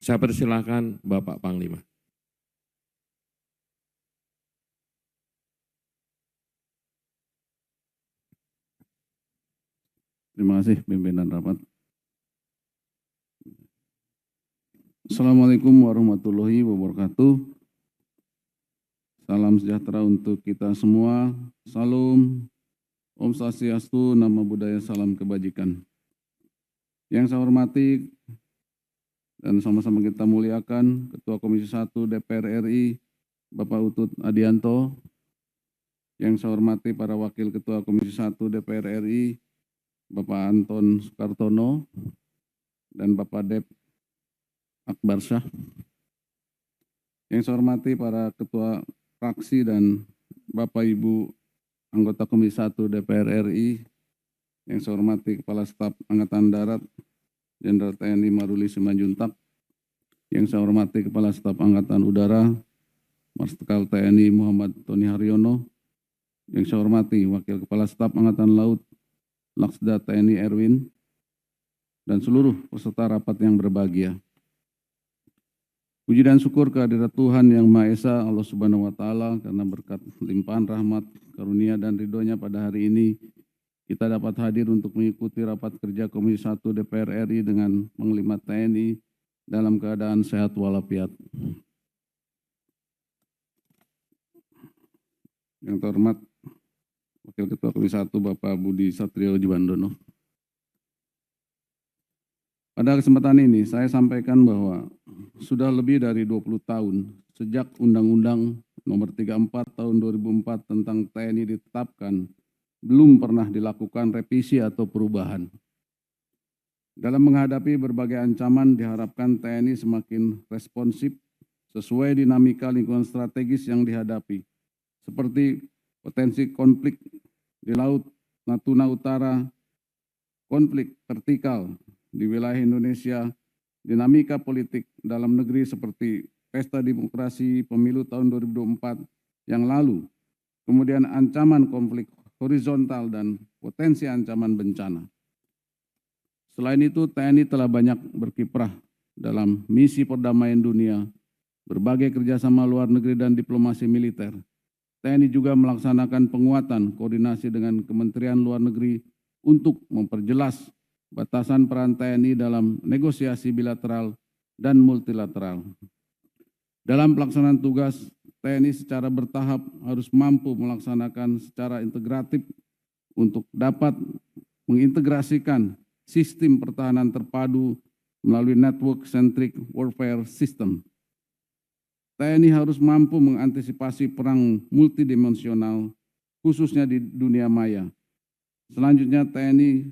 Saya persilahkan Bapak Panglima. Terima kasih pimpinan rapat. Assalamualaikum warahmatullahi wabarakatuh. Salam sejahtera untuk kita semua. Salam, Om Swastiastu, Namo Buddhaya, salam kebajikan. Yang saya hormati dan sama-sama kita muliakan Ketua Komisi 1 DPR RI, Bapak Utut Adianto. Yang saya hormati para Wakil Ketua Komisi 1 DPR RI, Bapak Anton Sukartono, dan Bapak Dep Akbarsyah. Yang saya hormati para Ketua Fraksi dan Bapak Ibu anggota Komisi 1 DPR RI, yang saya hormati Kepala Staf Angkatan Darat Jenderal TNI Maruli Simanjuntak, yang saya hormati Kepala Staf Angkatan Udara Marsikal TNI Muhammad Tony Haryono, yang saya hormati Wakil Kepala Staf Angkatan Laut Laksda TNI Erwin, dan seluruh peserta rapat yang berbahagia. Puji dan syukur kehadirat Tuhan Yang Maha Esa, Allah Subhanahu wa Ta'ala, karena berkat limpahan rahmat, karunia, dan ridhonya pada hari ini, kita dapat hadir untuk mengikuti rapat kerja Komisi 1 DPR RI dengan Panglima TNI dalam keadaan sehat walafiat. Yang terhormat Wakil Ketua Komisi 1 Bapak Budi Satrio Djiwandono. Pada kesempatan ini saya sampaikan bahwa sudah lebih dari 20 tahun sejak Undang-Undang Nomor 34 Tahun 2004 tentang TNI ditetapkan, belum pernah dilakukan revisi atau perubahan. Dalam menghadapi berbagai ancaman, diharapkan TNI semakin responsif sesuai dinamika lingkungan strategis yang dihadapi, seperti potensi konflik di Laut Natuna Utara, konflik vertikal di wilayah Indonesia, dinamika politik dalam negeri seperti pesta demokrasi pemilu tahun 2024 yang lalu, kemudian ancaman konflik horizontal dan potensi ancaman bencana. Selain itu, TNI telah banyak berkiprah dalam misi perdamaian dunia, berbagai kerjasama luar negeri dan diplomasi militer. TNI juga melaksanakan penguatan koordinasi dengan Kementerian Luar Negeri untuk memperjelas batasan peran TNI dalam negosiasi bilateral dan multilateral. Dalam pelaksanaan tugas, TNI secara bertahap harus mampu melaksanakan secara integratif untuk dapat mengintegrasikan sistem pertahanan terpadu melalui network-centric warfare system. TNI harus mampu mengantisipasi perang multidimensional, khususnya di dunia maya. Selanjutnya, TNI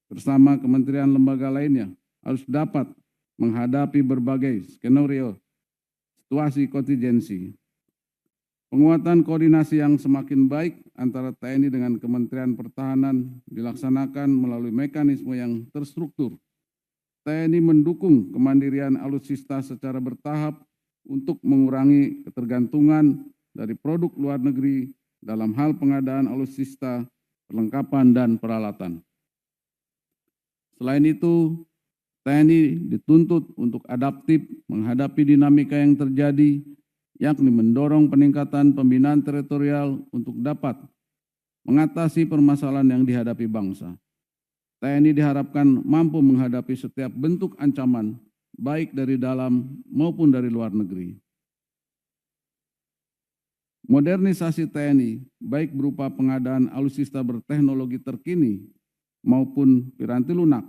bersama kementerian lembaga lainnya harus dapat menghadapi berbagai skenario situasi kontingensi. Penguatan koordinasi yang semakin baik antara TNI dengan Kementerian Pertahanan dilaksanakan melalui mekanisme yang terstruktur. TNI mendukung kemandirian alutsista secara bertahap untuk mengurangi ketergantungan dari produk luar negeri dalam hal pengadaan alutsista, perlengkapan, dan peralatan. Selain itu, TNI dituntut untuk adaptif menghadapi dinamika yang terjadi, yakni mendorong peningkatan pembinaan teritorial untuk dapat mengatasi permasalahan yang dihadapi bangsa. TNI diharapkan mampu menghadapi setiap bentuk ancaman, baik dari dalam maupun dari luar negeri. Modernisasi TNI, baik berupa pengadaan alutsista berteknologi terkini maupun piranti lunak,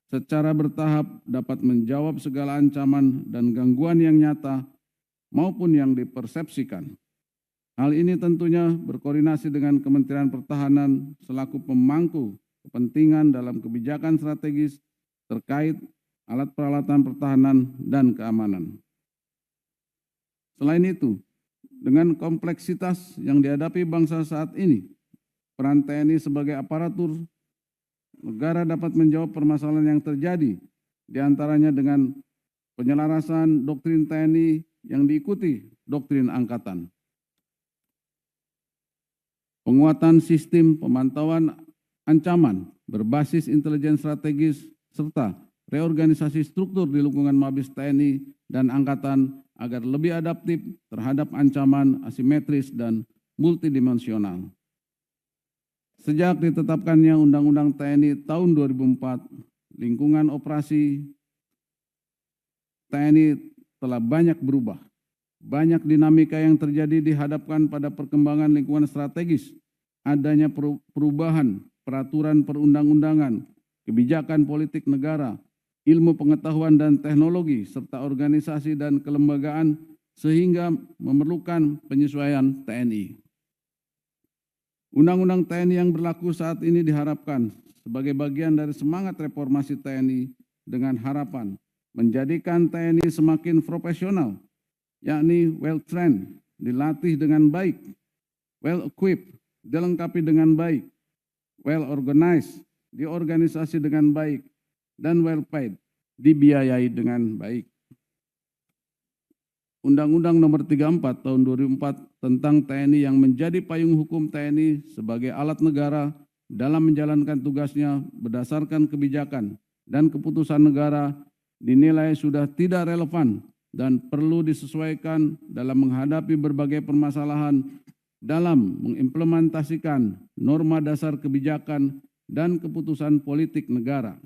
secara bertahap dapat menjawab segala ancaman dan gangguan yang nyata maupun yang dipersepsikan. Hal ini tentunya berkoordinasi dengan Kementerian Pertahanan selaku pemangku kepentingan dalam kebijakan strategis terkait alat peralatan pertahanan dan keamanan. Selain itu, dengan kompleksitas yang dihadapi bangsa saat ini, peran TNI sebagai aparatur negara dapat menjawab permasalahan yang terjadi, diantaranya dengan penyelarasan doktrin TNI yang diikuti doktrin angkatan. Penguatan sistem pemantauan ancaman berbasis intelijen strategis serta reorganisasi struktur di lingkungan Mabes TNI dan Angkatan agar lebih adaptif terhadap ancaman asimetris dan multidimensional. Sejak ditetapkannya Undang-Undang TNI tahun 2004, lingkungan operasi TNI telah banyak berubah. Banyak dinamika yang terjadi dihadapkan pada perkembangan lingkungan strategis, adanya perubahan peraturan perundang-undangan, kebijakan politik negara, ilmu pengetahuan dan teknologi, serta organisasi dan kelembagaan sehingga memerlukan penyesuaian TNI. Undang-Undang TNI yang berlaku saat ini diharapkan sebagai bagian dari semangat reformasi TNI dengan harapan menjadikan TNI semakin profesional, yakni well-trained, dilatih dengan baik, well-equipped, dilengkapi dengan baik, well-organized, diorganisasi dengan baik, dan well-paid, dibiayai dengan baik. Undang-Undang Nomor 34 Tahun 2004 tentang TNI yang menjadi payung hukum TNI sebagai alat negara dalam menjalankan tugasnya berdasarkan kebijakan dan keputusan negara dinilai sudah tidak relevan dan perlu disesuaikan dalam menghadapi berbagai permasalahan dalam mengimplementasikan norma dasar kebijakan dan keputusan politik negara.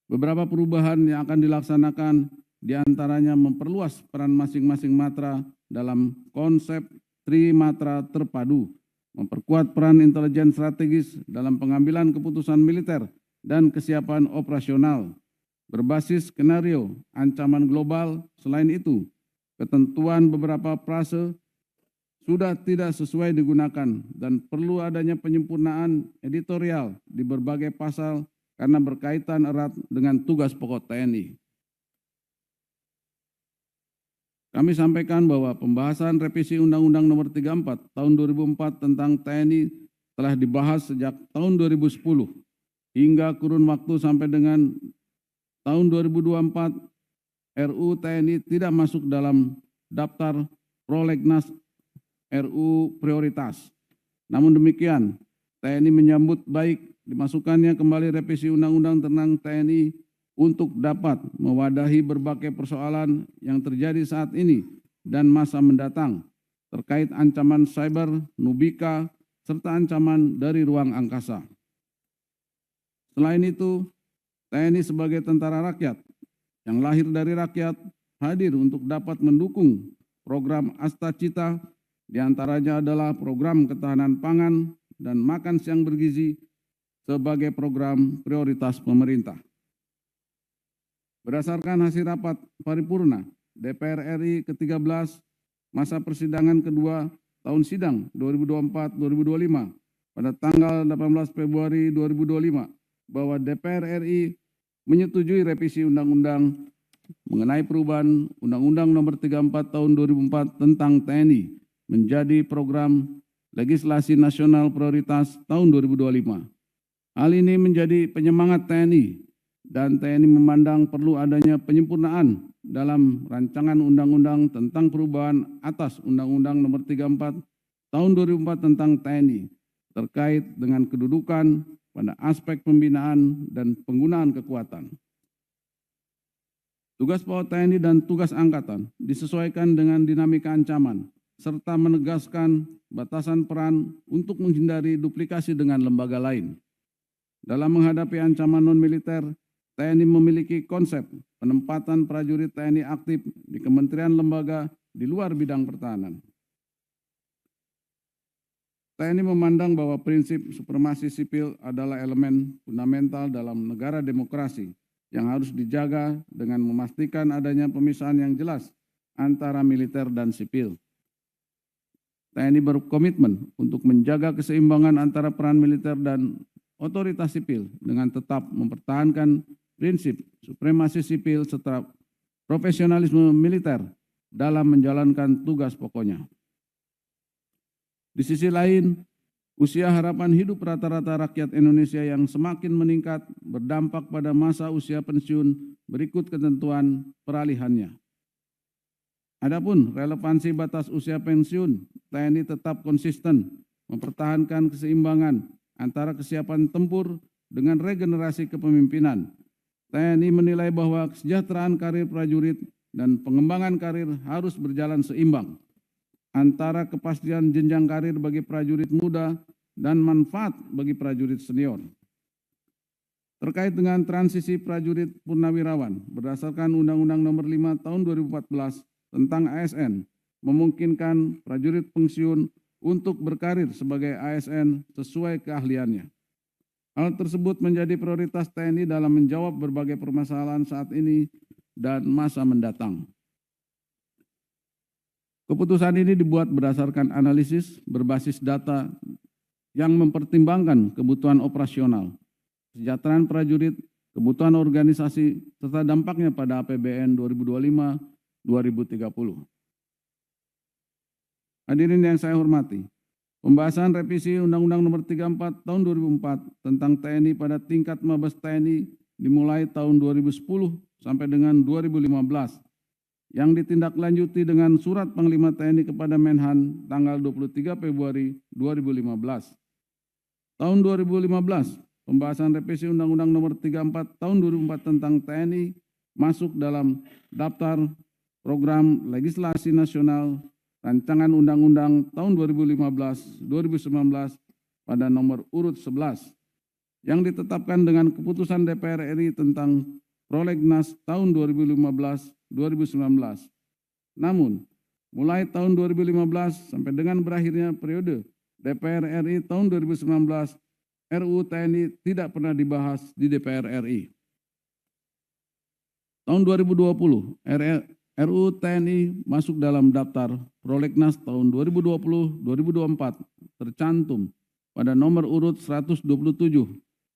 Beberapa perubahan yang akan dilaksanakan diantaranya memperluas peran masing-masing matra dalam konsep trimatra terpadu, memperkuat peran intelijen strategis dalam pengambilan keputusan militer dan kesiapan operasional, berbasis skenario ancaman global. Selain itu, ketentuan beberapa frase sudah tidak sesuai digunakan dan perlu adanya penyempurnaan editorial di berbagai pasal karena berkaitan erat dengan tugas pokok TNI. Kami sampaikan bahwa pembahasan revisi Undang-Undang Nomor 34 Tahun 2004 tentang TNI telah dibahas sejak tahun 2010 hingga kurun waktu sampai dengan tahun 2024. RUU TNI tidak masuk dalam daftar prolegnas RUU prioritas. Namun demikian, TNI menyambut baik dimasukkannya kembali revisi Undang-Undang tentang TNI untuk dapat mewadahi berbagai persoalan yang terjadi saat ini dan masa mendatang terkait ancaman cyber, nubika, serta ancaman dari ruang angkasa. Selain itu, TNI sebagai tentara rakyat yang lahir dari rakyat hadir untuk dapat mendukung program Astacita, diantaranya adalah program ketahanan pangan dan makan siang bergizi sebagai program prioritas pemerintah. Berdasarkan hasil rapat paripurna DPR RI ke-13 masa persidangan kedua tahun sidang 2024-2025 pada tanggal 18 Februari 2025 bahwa DPR RI menyetujui revisi Undang-Undang mengenai perubahan Undang-Undang Nomor 34 Tahun 2004 tentang TNI menjadi program legislasi nasional prioritas tahun 2025. Hal ini menjadi penyemangat TNI dan TNI memandang perlu adanya penyempurnaan dalam rancangan undang-undang tentang perubahan atas Undang-Undang Nomor 34 Tahun 2004 tentang TNI terkait dengan kedudukan pada aspek pembinaan dan penggunaan kekuatan. Tugas pokok TNI dan tugas angkatan disesuaikan dengan dinamika ancaman serta menegaskan batasan peran untuk menghindari duplikasi dengan lembaga lain. Dalam menghadapi ancaman non-militer, TNI memiliki konsep penempatan prajurit TNI aktif di kementerian lembaga di luar bidang pertahanan. TNI memandang bahwa prinsip supremasi sipil adalah elemen fundamental dalam negara demokrasi yang harus dijaga dengan memastikan adanya pemisahan yang jelas antara militer dan sipil. TNI berkomitmen untuk menjaga keseimbangan antara peran militer dan otoritas sipil dengan tetap mempertahankan prinsip supremasi sipil serta profesionalisme militer dalam menjalankan tugas pokoknya. Di sisi lain, usia harapan hidup rata-rata rakyat Indonesia yang semakin meningkat berdampak pada masa usia pensiun berikut ketentuan peralihannya. Adapun relevansi batas usia pensiun, TNI tetap konsisten mempertahankan keseimbangan antara kesiapan tempur dengan regenerasi kepemimpinan TNI menilai bahwa kesejahteraan karir prajurit dan pengembangan karir harus berjalan seimbang antara kepastian jenjang karir bagi prajurit muda dan manfaat bagi prajurit senior. Terkait dengan transisi prajurit purnawirawan, berdasarkan Undang-Undang Nomor 5 Tahun 2014 tentang ASN, memungkinkan prajurit pensiun untuk berkarir sebagai ASN sesuai keahliannya. Hal tersebut menjadi prioritas TNI dalam menjawab berbagai permasalahan saat ini dan masa mendatang. Keputusan ini dibuat berdasarkan analisis berbasis data yang mempertimbangkan kebutuhan operasional, kesejahteraan prajurit, kebutuhan organisasi, serta dampaknya pada APBN 2025-2030. Hadirin yang saya hormati, pembahasan revisi Undang-Undang Nomor 34 Tahun 2004 tentang TNI pada tingkat Mabes TNI dimulai tahun 2010 sampai dengan 2015, yang ditindaklanjuti dengan Surat Panglima TNI kepada Menhan tanggal 23 Februari 2015. Tahun 2015, pembahasan revisi Undang-Undang Nomor 34 Tahun 2004 tentang TNI masuk dalam daftar program legislasi nasional Rancangan Undang-Undang tahun 2015-2019 pada nomor urut 11 yang ditetapkan dengan keputusan DPR RI tentang Prolegnas tahun 2015-2019. Namun, mulai tahun 2015 sampai dengan berakhirnya periode DPR RI tahun 2019, RUU TNI tidak pernah dibahas di DPR RI. Tahun 2020, RUU TNI masuk dalam daftar Prolegnas tahun 2020-2024 tercantum pada nomor urut 127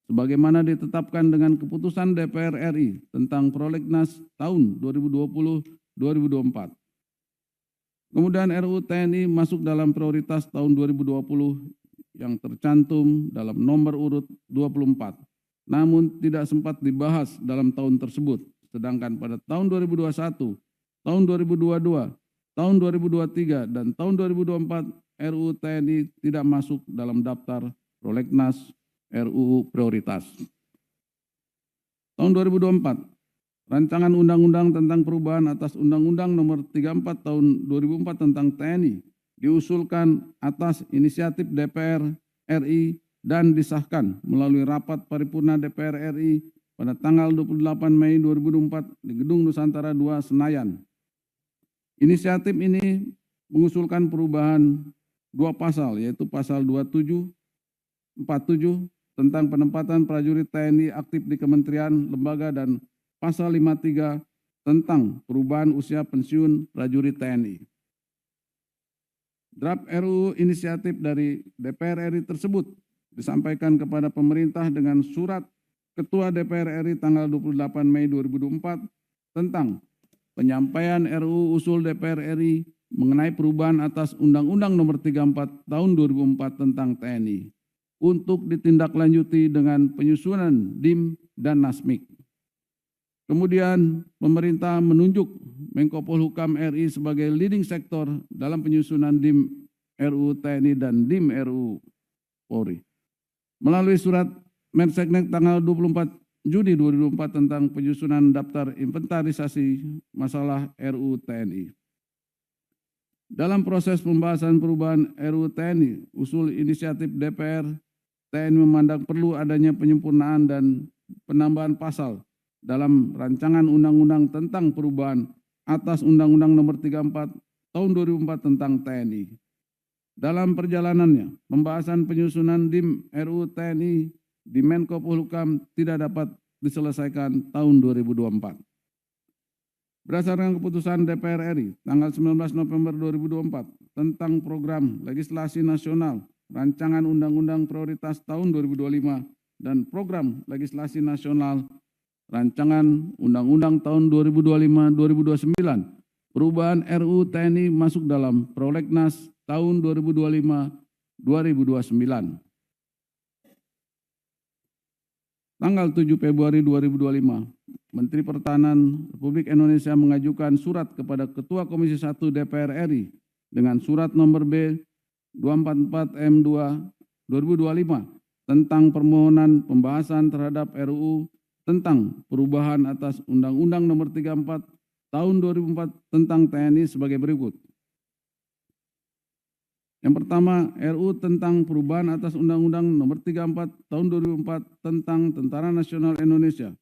sebagaimana ditetapkan dengan keputusan DPR RI tentang Prolegnas tahun 2020-2024. Kemudian RUU TNI masuk dalam prioritas tahun 2020 yang tercantum dalam nomor urut 24, namun tidak sempat dibahas dalam tahun tersebut. Sedangkan pada tahun 2021, tahun 2022, tahun 2023, dan tahun 2024, RUU TNI tidak masuk dalam daftar Prolegnas RUU prioritas. Tahun 2024, Rancangan Undang-Undang tentang perubahan atas Undang-Undang Nomor 34 Tahun 2004 tentang TNI diusulkan atas inisiatif DPR RI dan disahkan melalui rapat paripurna DPR RI pada tanggal 28 Mei 2024 di Gedung Nusantara II, Senayan. Inisiatif ini mengusulkan perubahan dua pasal, yaitu pasal 27, 47 tentang penempatan prajurit TNI aktif di kementerian, lembaga, dan pasal 53 tentang perubahan usia pensiun prajurit TNI. Draft RUU inisiatif dari DPR RI tersebut disampaikan kepada pemerintah dengan surat Ketua DPR RI tanggal 28 Mei 2024 tentang penyampaian RUU usul DPR RI mengenai perubahan atas Undang-Undang Nomor 34 Tahun 2004 tentang TNI untuk ditindaklanjuti dengan penyusunan DIM dan NASMIK. Kemudian pemerintah menunjuk Menko Polhukam RI sebagai leading sektor dalam penyusunan DIM RUU TNI dan DIM RUU Polri. Melalui surat Menseknek tanggal 24 Juni 2024 tentang penyusunan daftar inventarisasi masalah RUU TNI. Dalam proses pembahasan perubahan RUU TNI, usul inisiatif DPR, TNI memandang perlu adanya penyempurnaan dan penambahan pasal dalam rancangan undang-undang tentang perubahan atas Undang-Undang Nomor 34 Tahun 2004 tentang TNI. Dalam perjalanannya, pembahasan penyusunan DIM RUU TNI di Menko Polhukam tidak dapat diselesaikan tahun 2024. Berdasarkan keputusan DPR RI tanggal 19 November 2024 tentang program legislasi nasional Rancangan Undang-Undang Prioritas tahun 2025 dan program legislasi nasional Rancangan Undang-Undang tahun 2025-2029, perubahan RUU TNI masuk dalam Prolegnas tahun 2025-2029. Tanggal 7 Februari 2025, Menteri Pertahanan Republik Indonesia mengajukan surat kepada Ketua Komisi 1 DPR RI dengan surat nomor B 244M2 2025 tentang permohonan pembahasan terhadap RUU tentang perubahan atas Undang-Undang Nomor 34 Tahun 2004 tentang TNI sebagai berikut. Yang pertama, RUU tentang perubahan atas Undang-Undang Nomor 34 Tahun 2004 tentang Tentara Nasional Indonesia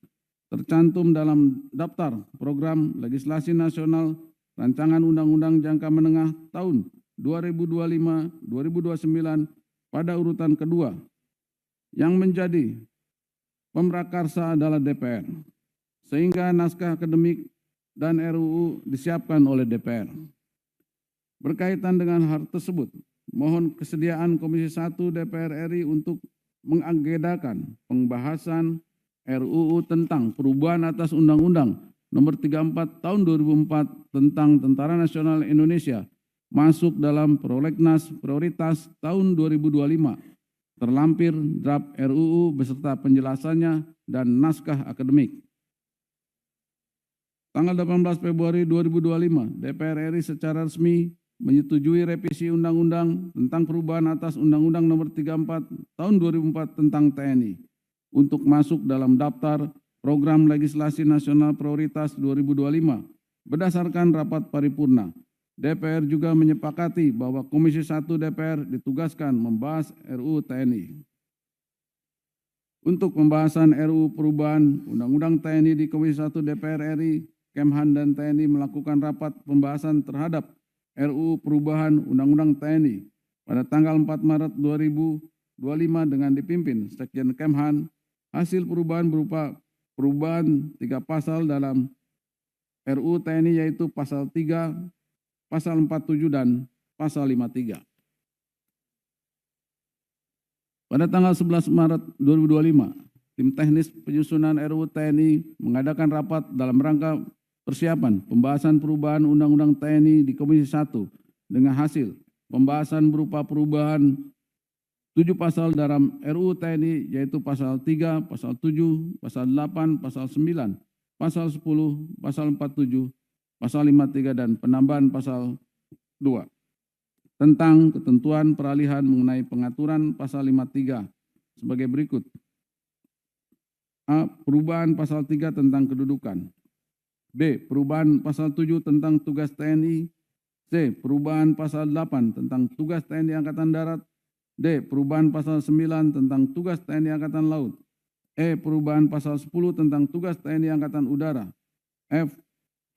tercantum dalam daftar program legislasi nasional rancangan undang-undang jangka menengah tahun 2025-2029 pada urutan kedua. Yang menjadi pemrakarsa adalah DPR, sehingga naskah akademik dan RUU disiapkan oleh DPR. Berkaitan dengan hal tersebut, mohon kesediaan Komisi 1 DPR RI untuk mengagendakan pembahasan RUU tentang perubahan atas Undang-Undang Nomor 34 Tahun 2004 tentang Tentara Nasional Indonesia masuk dalam prolegnas prioritas tahun 2025, terlampir draft RUU beserta penjelasannya dan naskah akademik. Tanggal 18 Februari 2025, DPR RI secara resmi menyetujui revisi Undang-Undang tentang perubahan atas Undang-Undang Nomor 34 Tahun 2004 tentang TNI untuk masuk dalam daftar program legislasi nasional prioritas 2025 berdasarkan rapat paripurna. DPR juga menyepakati bahwa Komisi 1 DPR ditugaskan membahas RUU TNI. Untuk pembahasan RUU perubahan Undang-Undang TNI di Komisi 1 DPR RI, Kemhan dan TNI melakukan rapat pembahasan terhadap RUU perubahan Undang-Undang TNI pada tanggal 4 Maret 2025 dengan dipimpin Sekjen Kemhan. Hasil perubahan berupa perubahan 3 pasal dalam RUU TNI yaitu pasal 3, pasal 47 dan pasal 53. Pada tanggal 11 Maret 2025, tim teknis penyusunan RUU TNI mengadakan rapat dalam rangka persiapan pembahasan perubahan Undang-Undang TNI di Komisi 1 dengan hasil pembahasan berupa perubahan 7 pasal dalam RUU TNI yaitu pasal 3, pasal 7, pasal 8, pasal 9, pasal 10, pasal 47, pasal 53 dan penambahan pasal 2 tentang ketentuan peralihan mengenai pengaturan pasal 53 sebagai berikut. A. Perubahan pasal 3 tentang kedudukan. B. Perubahan pasal 7 tentang tugas TNI. C. Perubahan pasal 8 tentang tugas TNI Angkatan Darat. D. Perubahan pasal 9 tentang tugas TNI Angkatan Laut. E. Perubahan pasal 10 tentang tugas TNI Angkatan Udara. F.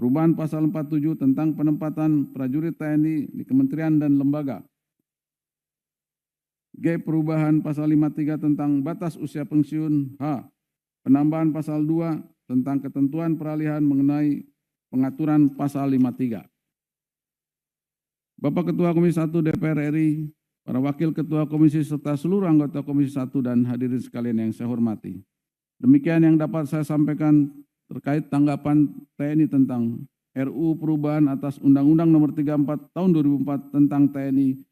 Perubahan pasal 47 tentang penempatan prajurit TNI di kementerian dan lembaga. G. Perubahan pasal 53 tentang batas usia pensiun. H. Penambahan pasal 2 tentang ketentuan peralihan mengenai pengaturan pasal 53. Bapak Ketua Komisi 1 DPR RI, para Wakil Ketua Komisi serta seluruh anggota Komisi 1 dan hadirin sekalian yang saya hormati. Demikian yang dapat saya sampaikan terkait tanggapan TNI tentang RUU perubahan atas Undang-Undang Nomor 34 Tahun 2004 tentang TNI.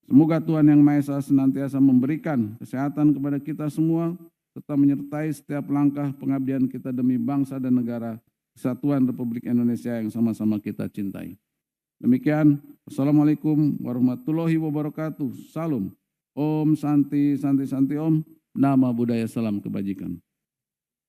Semoga Tuhan Yang Maha Esa senantiasa memberikan kesehatan kepada kita semua, serta menyertai setiap langkah pengabdian kita demi bangsa dan negara Kesatuan Republik Indonesia yang sama-sama kita cintai. Demikian, Assalamualaikum warahmatullahi wabarakatuh. Salam. Om Santi Santi Santi Om. Nama Budaya Salam Kebajikan.